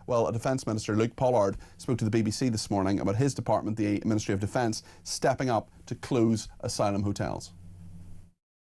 Well, Defence Minister Luke Pollard spoke to the BBC this morning about his department, the Ministry of Defence, stepping up to close asylum hotels.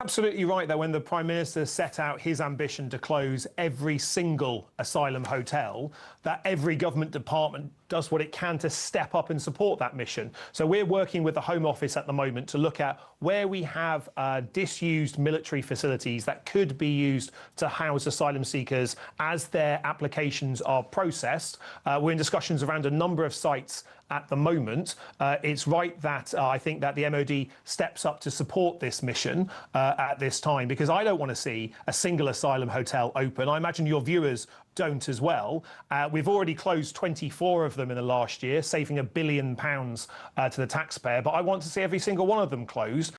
Absolutely right, though, when the Prime Minister set out his ambition to close every single asylum hotel, that every government department does what it can to step up and support that mission. So we're working with the Home Office at the moment to look at where we have disused military facilities that could be used to house asylum seekers as their applications are processed. We're in discussions around a number of sites at the moment. It's right that I think that the MOD steps up to support this mission at this time, because I don't want to see a single asylum hotel open. I imagine your viewers don't as well. We've already closed 24 of them in the last year, saving £1 billion to the taxpayer, but I want to see every single one of them closed.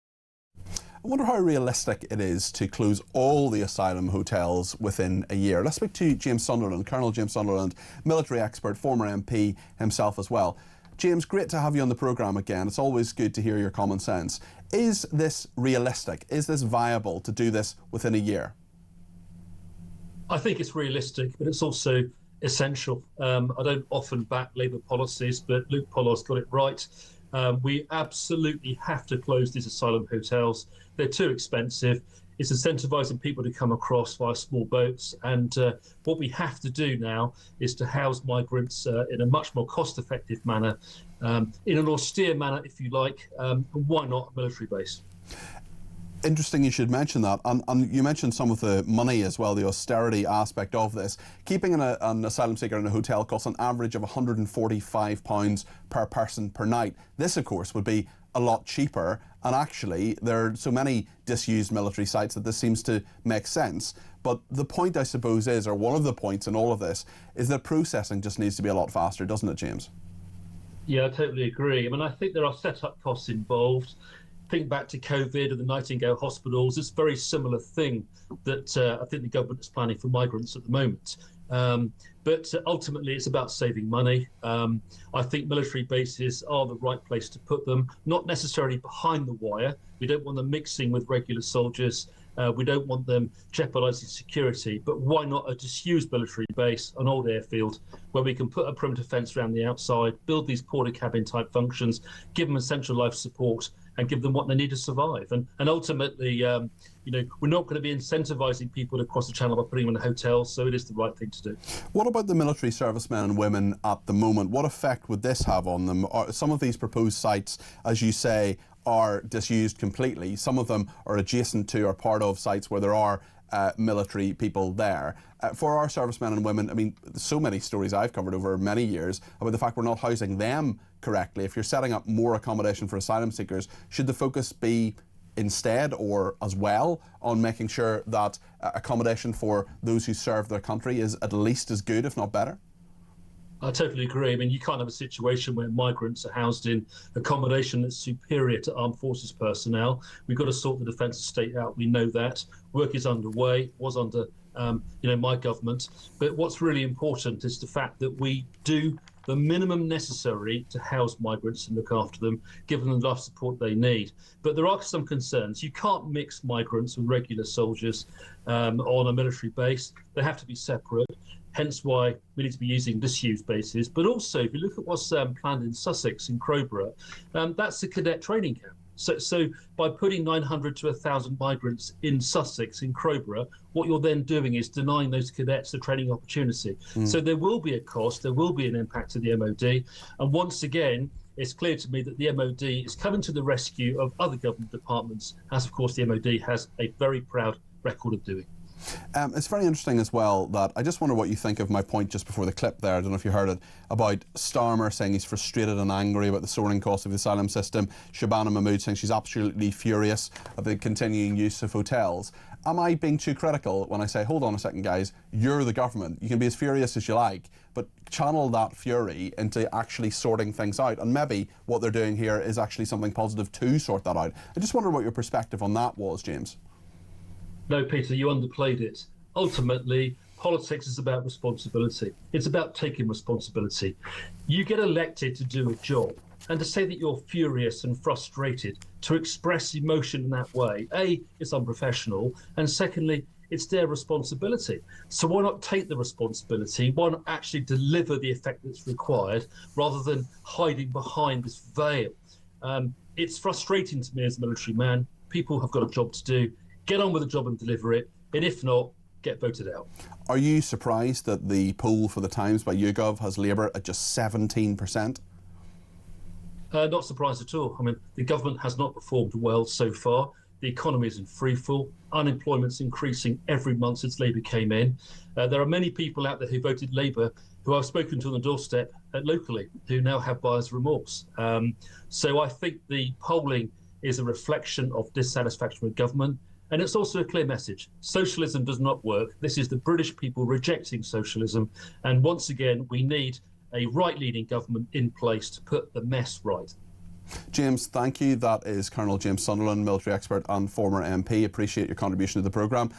I wonder how realistic it is to close all the asylum hotels within a year. Let's speak to James Sunderland, Colonel James Sunderland, military expert, former MP himself as well. James, great to have you on the programme again. It's always good to hear your common sense. Is this realistic? Is this viable to do this within a year? I think it's realistic, but it's also essential. I don't often back Labour policies, but Luke Pollard's got it right. We absolutely have to close these asylum hotels. They're too expensive. It's incentivising people to come across via small boats. And what we have to do now is to house migrants in a much more cost-effective manner, in an austere manner, if you like. And why not a military base? Interesting you should mention that. And you mentioned some of the money as well, the austerity aspect of this. Keeping an asylum seeker in a hotel costs an average of £145 per person per night. This, of course, would be a lot cheaper, and actually there are so many disused military sites that this seems to make sense. But the point, I suppose, is, or one of the points in all of this, is that processing just needs to be a lot faster, doesn't it, James? Yeah, I totally agree. I mean, I think there are set-up costs involved. Think back to COVID and the Nightingale hospitals. It's a very similar thing that I think the government is planning for migrants at the moment. But ultimately, it's about saving money. I think military bases are the right place to put them, not necessarily behind the wire. We don't want them mixing with regular soldiers. We don't want them jeopardising security. But why not a disused military base, an old airfield, where we can put a perimeter fence around the outside, build these porter cabin type functions, give them essential life support, and give them what they need to survive. And ultimately, you know, we're not going to be incentivising people to cross the channel by putting them in a hotel, so it is the right thing to do. What about the military servicemen and women at the moment? What effect would this have on them? Some of these proposed sites, as you say, are disused completely. Some of them are adjacent to or part of sites where there are military people there. For our servicemen and women, I mean, so many stories I've covered over many years about the fact we're not housing them correctly. If you're setting up more accommodation for asylum seekers, should the focus be instead or as well on making sure that accommodation for those who serve their country is at least as good, if not better? I totally agree. I mean, you can't have a situation where migrants are housed in accommodation that's superior to armed forces personnel. We've got to sort the defence estate out. We know that. Work is underway, was under my government. But what's really important is the fact that we do the minimum necessary to house migrants and look after them, give them the life support they need. But there are some concerns. You can't mix migrants with regular soldiers on a military base. They have to be separate. Hence why we need to be using disused bases. But also, if you look at what's planned in Sussex, in Crowborough, that's a cadet training camp. So by putting 900 to 1,000 migrants in Sussex, in Crowborough, what you're then doing is denying those cadets the training opportunity. So there will be a cost, there will be an impact to the MOD. And once again, it's clear to me that the MOD is coming to the rescue of other government departments, as of course the MOD has a very proud record of doing. It's very interesting as well that I just wonder what you think of my point just before the clip there. I don't know if you heard it, about Starmer saying he's frustrated and angry about the soaring cost of the asylum system. Shabana Mahmood saying she's absolutely furious at the continuing use of hotels. Am I being too critical when I say, hold on a second guys, you're the government, you can be as furious as you like, but channel that fury into actually sorting things out, and maybe what they're doing here is actually something positive to sort that out. I just wonder what your perspective on that was, James. No, Peter, you underplayed it. Ultimately, politics is about responsibility. It's about taking responsibility. You get elected to do a job, and to say that you're furious and frustrated, to express emotion in that way, A, it's unprofessional, and secondly, It's their responsibility. So why not take the responsibility? Why not actually deliver the effect that's required rather than hiding behind this veil? It's frustrating to me as a military man. People have got a job to do. Get on with the job and deliver it. And if not, get voted out. Are you surprised that the poll for the Times by YouGov has Labour at just 17%? Not surprised at all. I mean, the government has not performed well so far. The economy is in freefall. Unemployment's increasing every month since Labour came in. There are many people out there who voted Labour who I've spoken to on the doorstep locally who now have buyer's remorse. So I think the polling is a reflection of dissatisfaction with government. And it's also a clear message. Socialism does not work. This is the British people rejecting socialism. And once again, we need a right-leaning government in place to put the mess right. James, thank you. That is Colonel James Sunderland, military expert and former MP. Appreciate your contribution to the programme.